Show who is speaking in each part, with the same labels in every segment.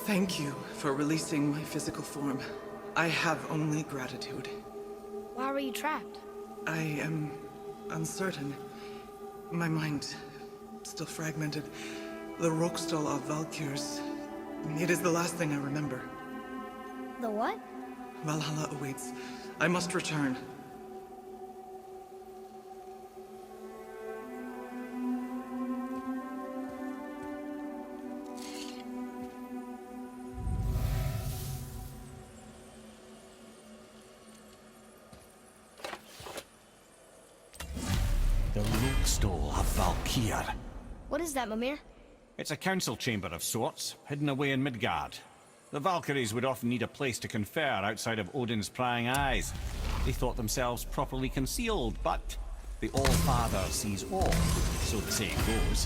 Speaker 1: Thank you for releasing my physical form. I have only gratitude.
Speaker 2: Why were you trapped?
Speaker 1: I am uncertain. My mind still fragmented. The Rokstal of Valkyries. It is the last thing I remember.
Speaker 2: The what?
Speaker 1: Valhalla awaits. I must return.
Speaker 3: The Rookstall of Valkyrie.
Speaker 2: What is that, Mimir?
Speaker 3: It's a council chamber of sorts, hidden away in Midgard. The Valkyries would often need a place to confer outside of Odin's prying eyes. They thought themselves properly concealed, but the All-Father sees all, so the saying goes.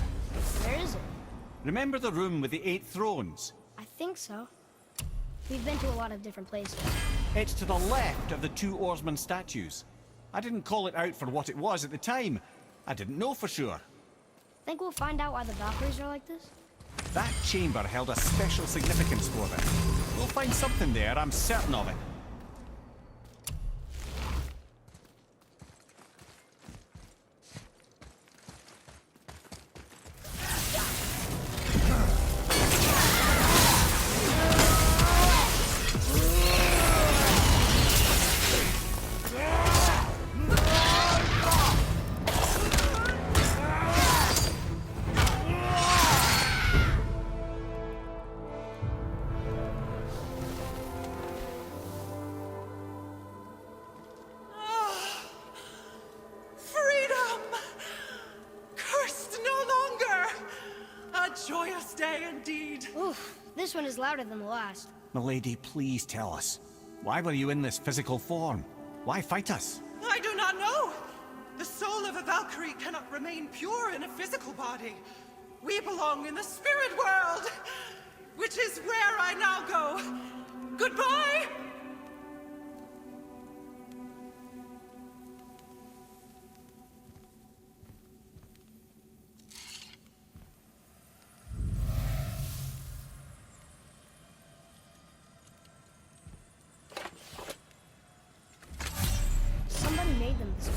Speaker 2: Where is it?
Speaker 3: Remember the room with the 8 thrones?
Speaker 2: I think so. We've been to a lot of different places.
Speaker 3: It's to the left of the 2 oarsman statues. I didn't call it out for what it was at the time. I didn't know for sure.
Speaker 2: Think we'll find out why the Valkyries are like this?
Speaker 3: That chamber held a special significance for them. We'll find something there, I'm certain of it.
Speaker 1: Joyous day indeed.
Speaker 2: Oof, this one is louder than the last.
Speaker 3: Milady, please tell us. Why were you in this physical form? Why fight us?
Speaker 1: I do not know. The soul of a Valkyrie cannot remain pure in a physical body. We belong in the spirit world, which is where I now go. Goodbye!
Speaker 2: Made them this way.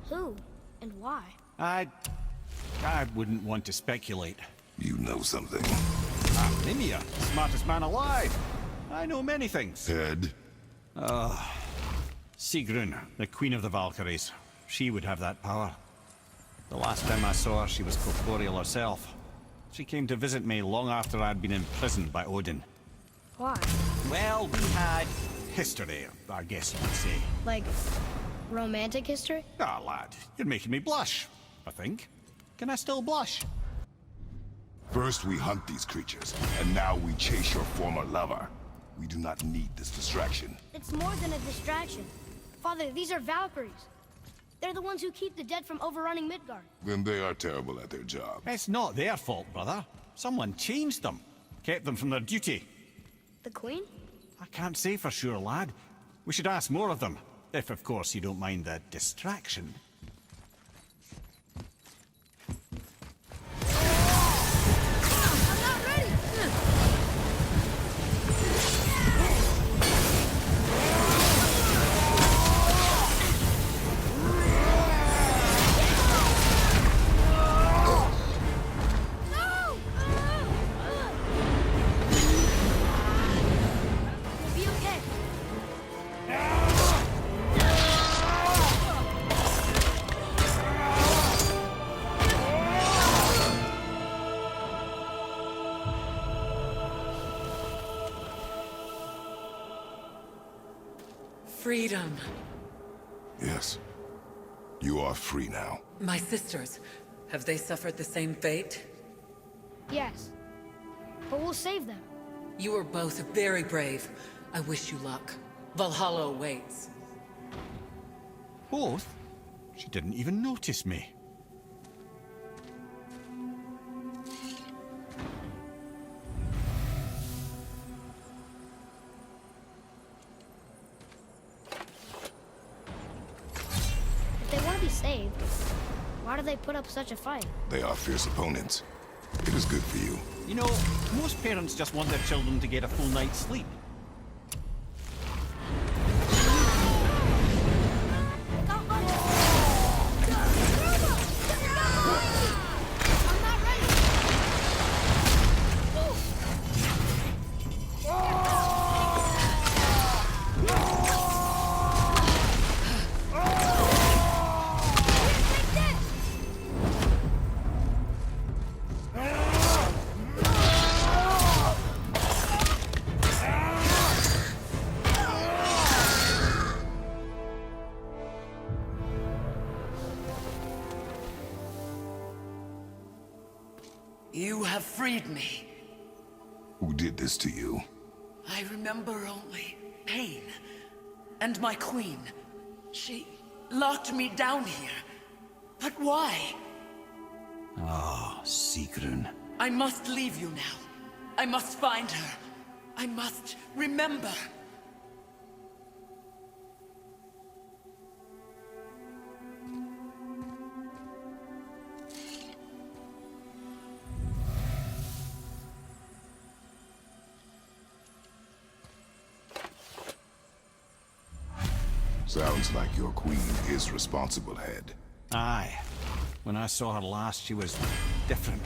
Speaker 2: Who and why?
Speaker 3: I wouldn't want to speculate.
Speaker 4: You know something.
Speaker 3: I'm Mimir, smartest man alive. I know many things.
Speaker 4: Head?
Speaker 3: Sigrun, the Queen of the Valkyries. She would have that power. The last time I saw her, she was corporeal herself. She came to visit me long after I'd been imprisoned by Odin.
Speaker 2: Why?
Speaker 3: Well, we had history, I guess you could say.
Speaker 2: Like romantic history?
Speaker 3: Ah, lad, you're making me blush, I think. Can I still blush?
Speaker 4: First we hunt these creatures, and now we chase your former lover. We do not need this distraction.
Speaker 2: It's more than a distraction. Father, these are Valkyries. They're the ones who keep the dead from overrunning Midgard.
Speaker 4: Then they are terrible at their job.
Speaker 3: It's not their fault, brother. Someone changed them. Kept them from their duty.
Speaker 2: The Queen?
Speaker 3: I can't say for sure, lad. We should ask more of them. If, of course, you don't mind the distraction.
Speaker 2: I'm not ready! We'll be okay.
Speaker 5: Freedom.
Speaker 4: Yes. You are free now.
Speaker 5: My sisters, have they suffered the same fate?
Speaker 2: Yes. But we'll save them.
Speaker 5: You are both very brave. I wish you luck. Valhalla awaits.
Speaker 3: Both? She didn't even notice me.
Speaker 2: If they want to be saved, why do they put up such a fight?
Speaker 4: They are fierce opponents. It is good for you.
Speaker 3: You know, most parents just want their children to get a full night's sleep.
Speaker 5: You have freed me.
Speaker 4: Who did this to you?
Speaker 5: I remember only pain. And my queen. She locked me down here. But why?
Speaker 3: Ah, Sigrun.
Speaker 5: I must leave you now. I must find her. I must remember.
Speaker 4: Sounds like your queen is responsible, Head.
Speaker 3: Aye. When I saw her last, she was different.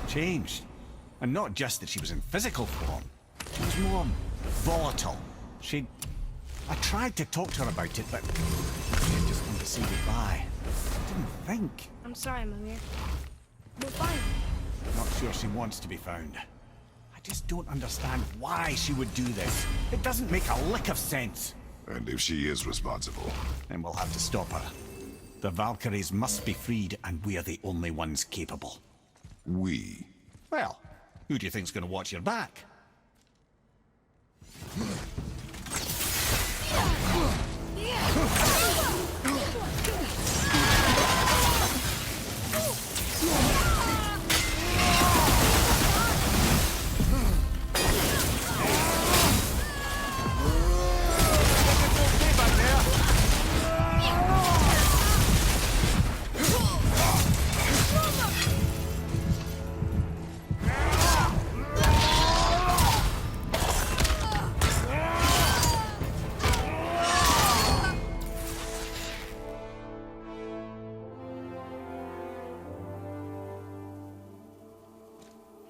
Speaker 3: Changed. And not just that she was in physical form. She was more volatile. I tried to talk to her about it, but she had just come to say goodbye. I didn't think.
Speaker 2: I'm sorry, Mimir. We'll find her.
Speaker 3: Not sure she wants to be found. I just don't understand why she would do this. It doesn't make a lick of sense.
Speaker 4: And if she is responsible,
Speaker 3: Then we'll have to stop her. The Valkyries must be freed, and we're the only ones capable.
Speaker 4: we...
Speaker 3: Well, who do you think's gonna watch your back?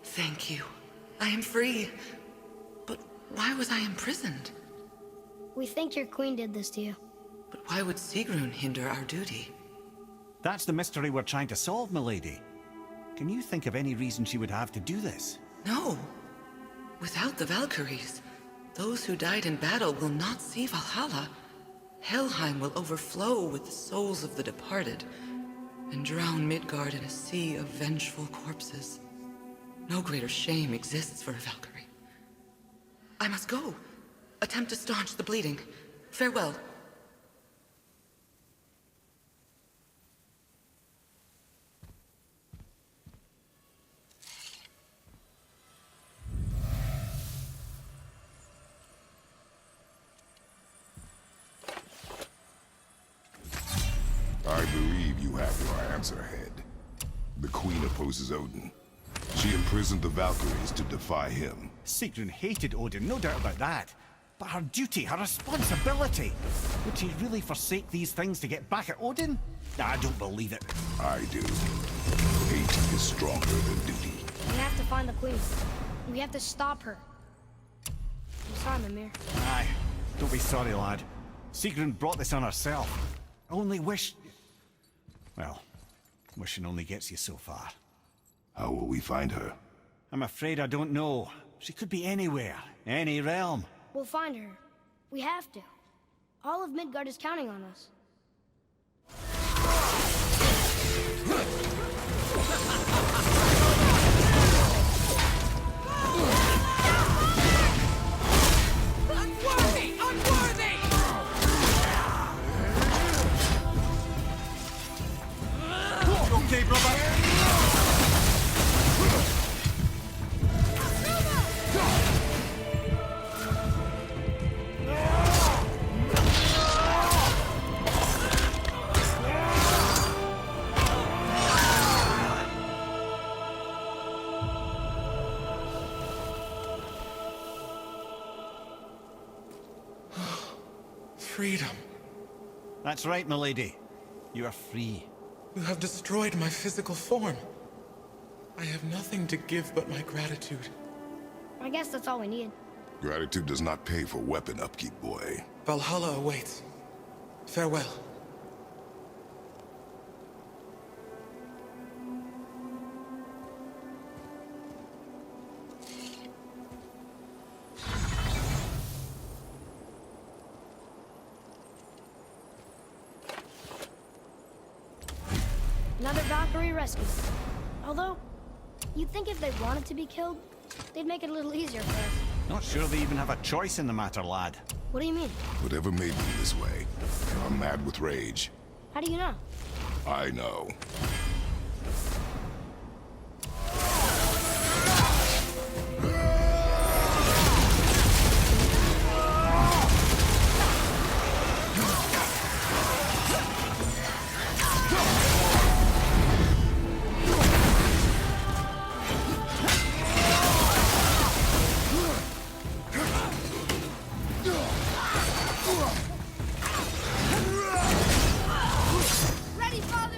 Speaker 5: Thank you. I am free. But why was I imprisoned?
Speaker 2: We think your queen did this to you.
Speaker 5: But why would Sigrun hinder our duty?
Speaker 3: That's the mystery we're trying to solve, milady. Can you think of any reason she would have to do this?
Speaker 5: No. Without the Valkyries, those who died in battle will not see Valhalla. Helheim will overflow with the souls of the departed, and drown Midgard in a sea of vengeful corpses. No greater shame exists for a Valkyrie. I must go. Attempt to staunch the bleeding. Farewell.
Speaker 4: I believe you have your answer, Head. The Queen opposes Odin. She imprisoned the Valkyries to defy him.
Speaker 3: Sigrun hated Odin, no doubt about that. But her duty, her responsibility. Would she really forsake these things to get back at Odin? I don't believe it.
Speaker 4: I do. Hate is stronger than duty.
Speaker 2: We have to find the queen. We have to stop her. I'm sorry, Mimir.
Speaker 3: Aye. Don't be sorry, lad. Sigrun brought this on herself. I only wish... Well, wishing only gets you so far.
Speaker 4: How will we find her?
Speaker 3: I'm afraid I don't know. She could be anywhere, any realm.
Speaker 2: We'll find her. We have to. All of Midgard is counting on us.
Speaker 1: Unworthy! Unworthy!
Speaker 3: Okay, brother.
Speaker 6: freedom.
Speaker 3: That's right, milady. You are free.
Speaker 6: You have destroyed my physical form. I have nothing to give but my gratitude.
Speaker 2: I guess that's all we need.
Speaker 4: Gratitude does not pay for weapon upkeep, boy.
Speaker 6: Valhalla awaits. Farewell.
Speaker 2: Another Valkyrie rescue. Although, you'd think if they wanted to be killed, they'd make it a little easier for us.
Speaker 3: Not sure they even have a choice in the matter, lad.
Speaker 2: What do you mean?
Speaker 4: Whatever made them this way, they are mad with rage.
Speaker 2: How do you know?
Speaker 4: I know.
Speaker 2: Ready, father!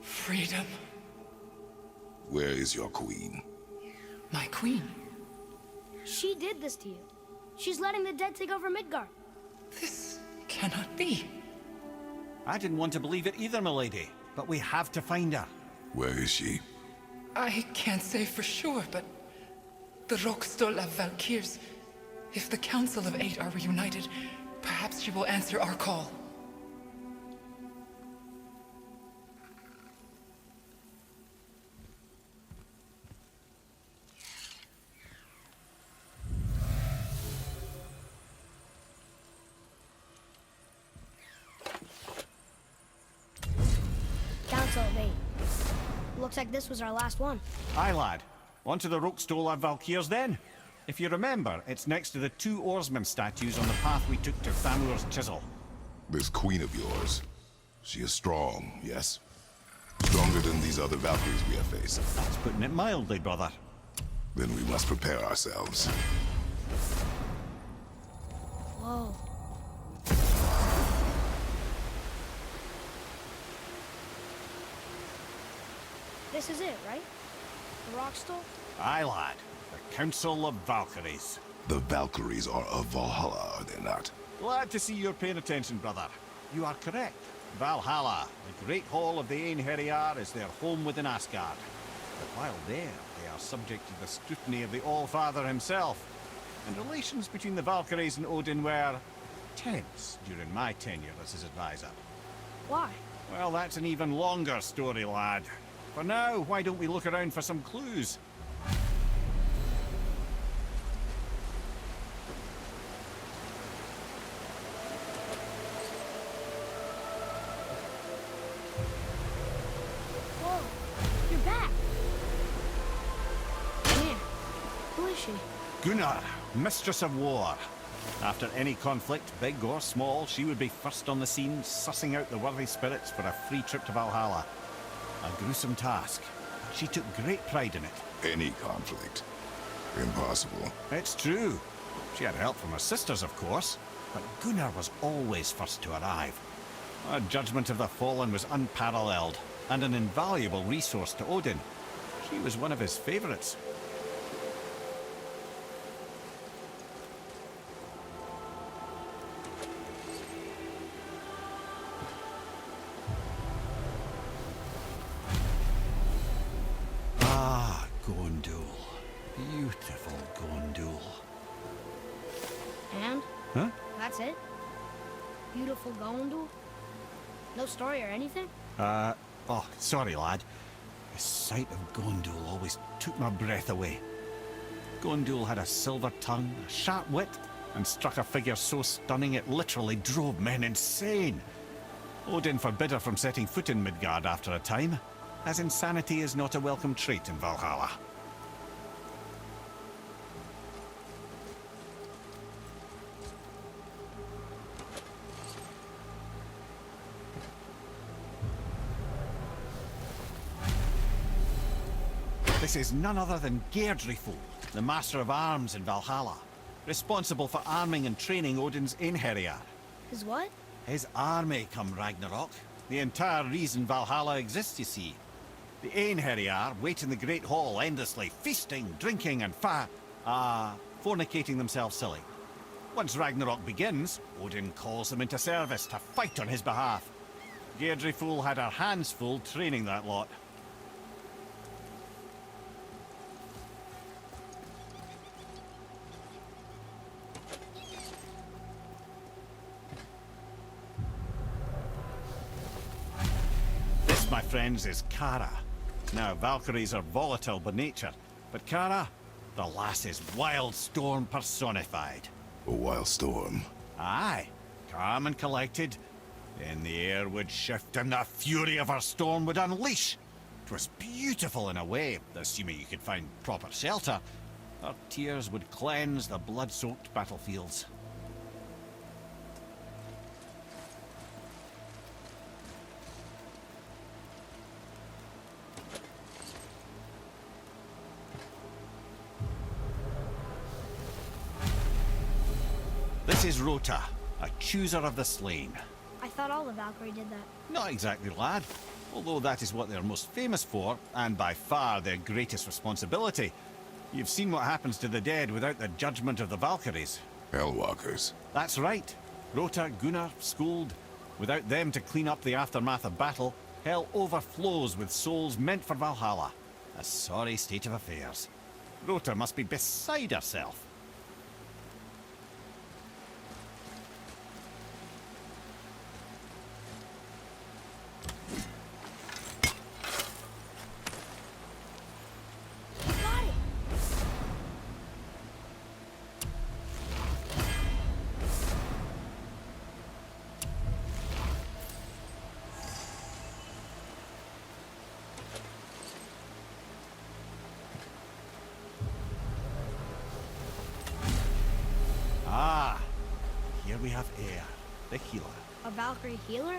Speaker 6: Freedom.
Speaker 4: Where is your queen?
Speaker 5: My queen.
Speaker 2: She did this to you. She's letting the dead take over Midgard.
Speaker 5: This cannot be.
Speaker 3: I didn't want to believe it either, milady, but we have to find her.
Speaker 4: Where is she?
Speaker 5: I can't say for sure, but the Rokstol of Valkyries. If the Council of Eight are reunited, perhaps she will answer our call.
Speaker 2: Council of Eight. Looks like this was our last one.
Speaker 3: Aye, lad. On to the Rokstol of Valkyries then. If you remember, it's next to the two oarsmen statues on the path we took to Thamur's chisel.
Speaker 4: This queen of yours. She is strong, yes? Stronger than these other Valkyries we have faced.
Speaker 3: That's putting it mildly, brother.
Speaker 4: Then we must prepare ourselves.
Speaker 2: Whoa. This is it, right? The Rockstall?
Speaker 3: Aye, lad. The Council of Valkyries.
Speaker 4: The Valkyries are of Valhalla, are they not?
Speaker 3: Glad to see you're paying attention, brother. You are correct. Valhalla, the great hall of the Einherjar, is their home within Asgard. But while there, they are subject to the scrutiny of the All-Father himself. And relations between the Valkyries and Odin were tense during my tenure as his advisor.
Speaker 2: Why?
Speaker 3: Well, that's an even longer story, lad. For now, why don't we look around for some clues?
Speaker 2: Whoa. You're back. Man, who is she?
Speaker 3: Gunnar, Mistress of War. After any conflict, big or small, she would be first on the scene, sussing out the worthy spirits for a free trip to Valhalla. A gruesome task. She took great pride in it.
Speaker 4: Any conflict. Impossible.
Speaker 3: It's true. She had help from her sisters, of course, but Gunnar was always first to arrive. Her judgment of the fallen was unparalleled, and an invaluable resource to Odin. She was one of his favorites. Ah, Gondul. Beautiful Gondul.
Speaker 2: And?
Speaker 3: Huh?
Speaker 2: That's it? Beautiful Gondul? No story or anything?
Speaker 3: Oh, sorry, lad. The sight of Gondul always took my breath away. Gondul had a silver tongue, a sharp wit, and struck a figure so stunning it literally drove men insane. Odin forbid her from setting foot in Midgard after a time, as insanity is not a welcome trait in Valhalla. This is none other than Geirdriful, the Master of Arms in Valhalla, responsible for arming and training Odin's Einherjar.
Speaker 2: His what?
Speaker 3: His army come Ragnarok. The entire reason Valhalla exists, you see. The Einherjar wait in the Great Hall endlessly, feasting, drinking, and fornicating themselves silly. Once Ragnarok begins, Odin calls them into service to fight on his behalf. Geirdriful had her hands full training that lot. My friends, is Kara. Now, Valkyries are volatile by nature, but Kara, the lass is wild storm personified.
Speaker 4: A wild storm.
Speaker 3: Aye, calm and collected. Then the air would shift and the fury of her storm would unleash. 'Twas beautiful in a way, assuming you could find proper shelter. Her tears would cleanse the blood-soaked battlefields. This is Rota, a chooser of the slain.
Speaker 2: I thought all the Valkyrie did that.
Speaker 3: Not exactly, lad. Although that is what they're most famous for, and by far their greatest responsibility. You've seen what happens to the dead without the judgment of the Valkyries.
Speaker 4: Hellwalkers.
Speaker 3: That's right. Rota, Gunnar, Skuld. Without them to clean up the aftermath of battle, hell overflows with souls meant for Valhalla. A sorry state of affairs. Rota must be beside herself. Here we have Eir, the healer.
Speaker 2: A Valkyrie healer?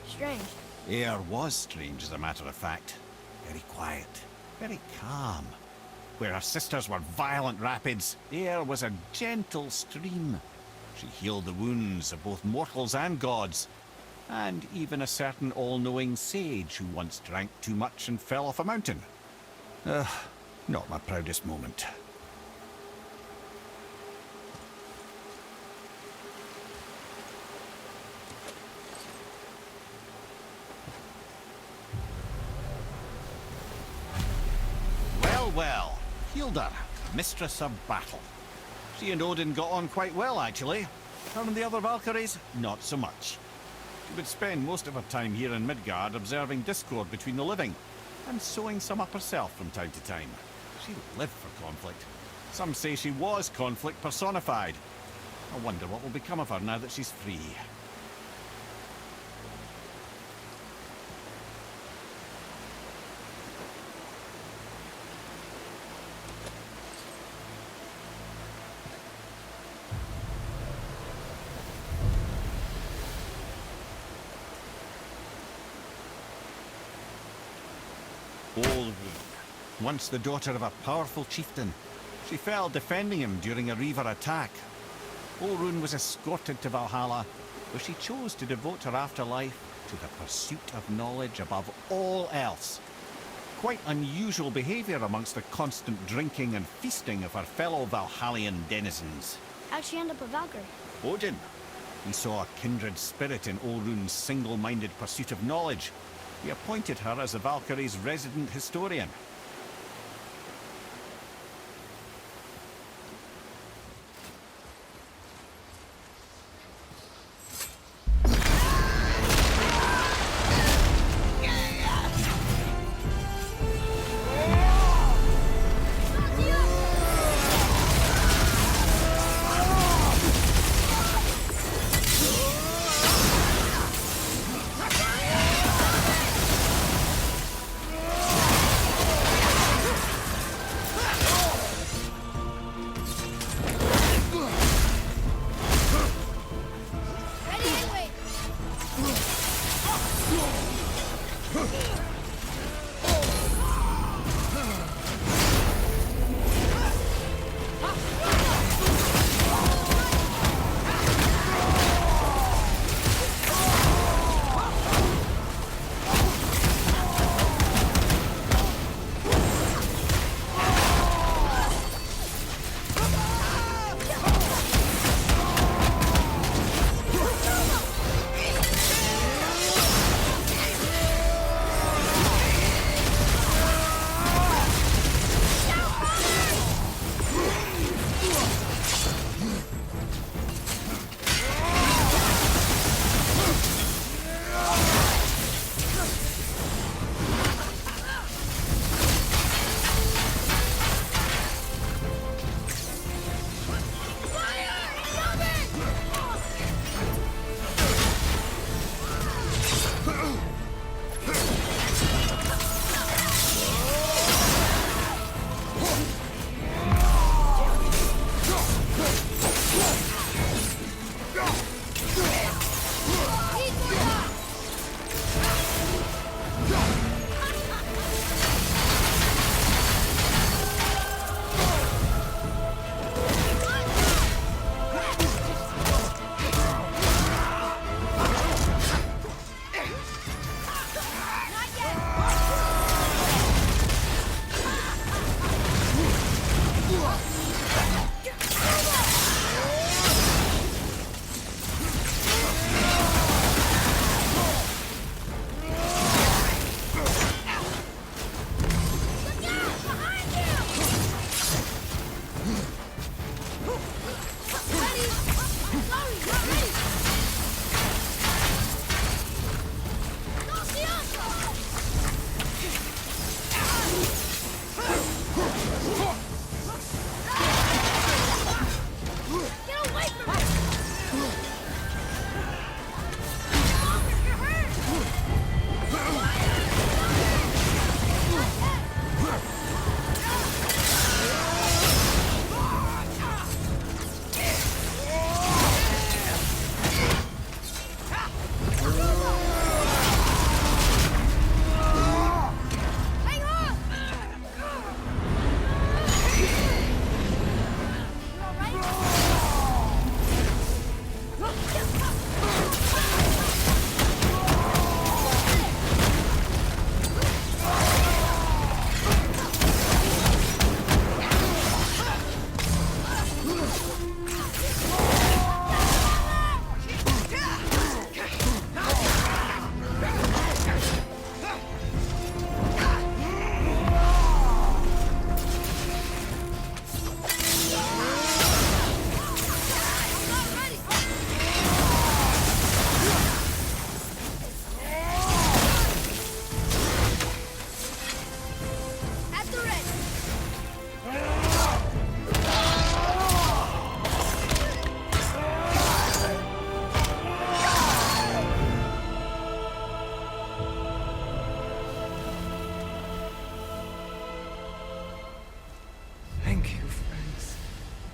Speaker 2: Strange.
Speaker 3: Eir was strange, as a matter of fact. Very quiet, very calm. Where her sisters were violent rapids, Eir was a gentle stream. She healed the wounds of both mortals and gods, and even a certain all-knowing sage who once drank too much and fell off a mountain. Not my proudest moment. Well, Hilda, mistress of battle. She and Odin got on quite well, actually. Her and the other Valkyries, not so much. She would spend most of her time here in Midgard observing discord between the living, and sewing some up herself from time to time. She lived for conflict. Some say she was conflict personified. I wonder what will become of her now that she's free. Olrun, once the daughter of a powerful chieftain. She fell defending him during a Reaver attack. Olrun was escorted to Valhalla, where she chose to devote her afterlife to the pursuit of knowledge above all else. Quite unusual behavior amongst the constant drinking and feasting of her fellow Valhallian denizens.
Speaker 2: How'd she end up a Valkyrie?
Speaker 3: Odin. He saw a kindred spirit in Olrun's single-minded pursuit of knowledge. He appointed her as the Valkyrie's resident historian.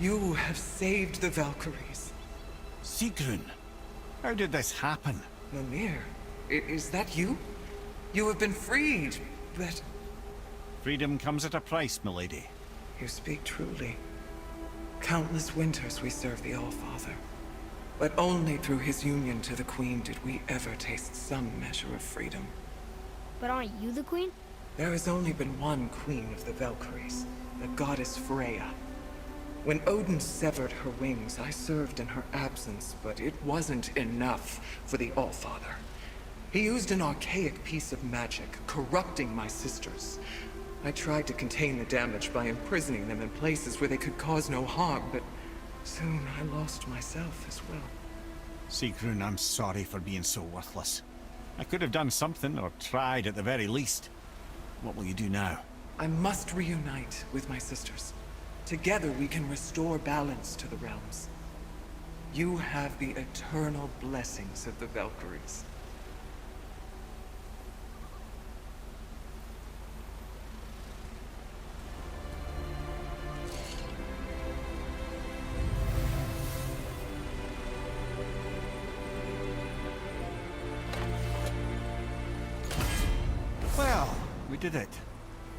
Speaker 6: You have saved the Valkyries.
Speaker 3: Sigrun, how did this happen?
Speaker 6: Mimir, is that you? You have been freed, but...
Speaker 3: Freedom comes at a price, milady.
Speaker 6: You speak truly. Countless winters we served the All-Father. But only through his union to the Queen did we ever taste some measure of freedom.
Speaker 2: But aren't you the queen?
Speaker 6: There has only been one Queen of the Valkyries, the goddess Freya. When Odin severed her wings, I served in her absence, but it wasn't enough for the All-Father. He used an archaic piece of magic, corrupting my sisters. I tried to contain the damage by imprisoning them in places where they could cause no harm, but soon I lost myself as well.
Speaker 3: Sigrun, I'm sorry for being so worthless. I could have done something, or tried at the very least. What will you do now?
Speaker 6: I must reunite with my sisters. Together we can restore balance to the realms. You have the eternal blessings of the Valkyries.
Speaker 3: Well, we did it,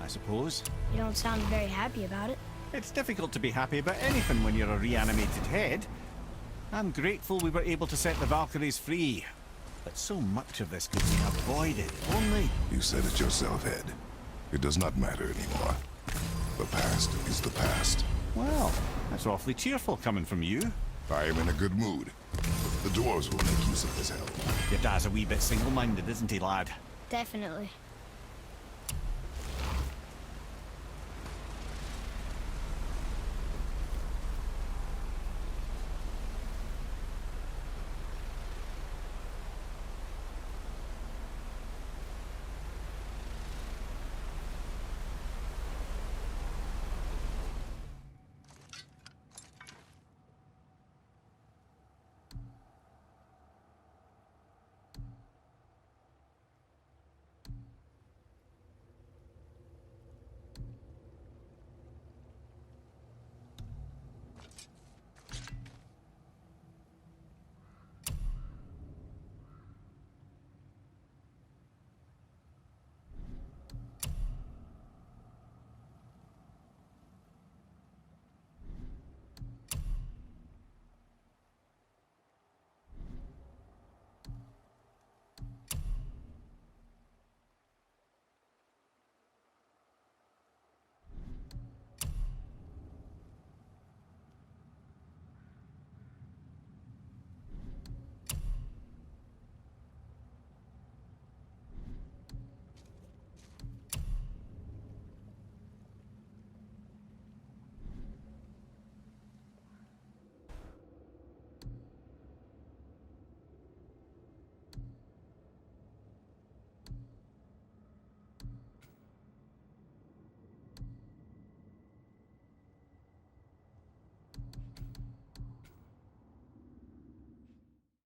Speaker 3: I suppose.
Speaker 2: You don't sound very happy about it.
Speaker 3: It's difficult to be happy about anything when you're a reanimated head. I'm grateful we were able to set the Valkyries free. But so much of this could be avoided, only...
Speaker 4: You said it yourself, Ed. It does not matter anymore. The past is the past.
Speaker 3: Well, that's awfully cheerful coming from you.
Speaker 4: I am in a good mood. The dwarves will make use of this help.
Speaker 3: Your dad's a wee bit single-minded, isn't he, lad?
Speaker 2: Definitely.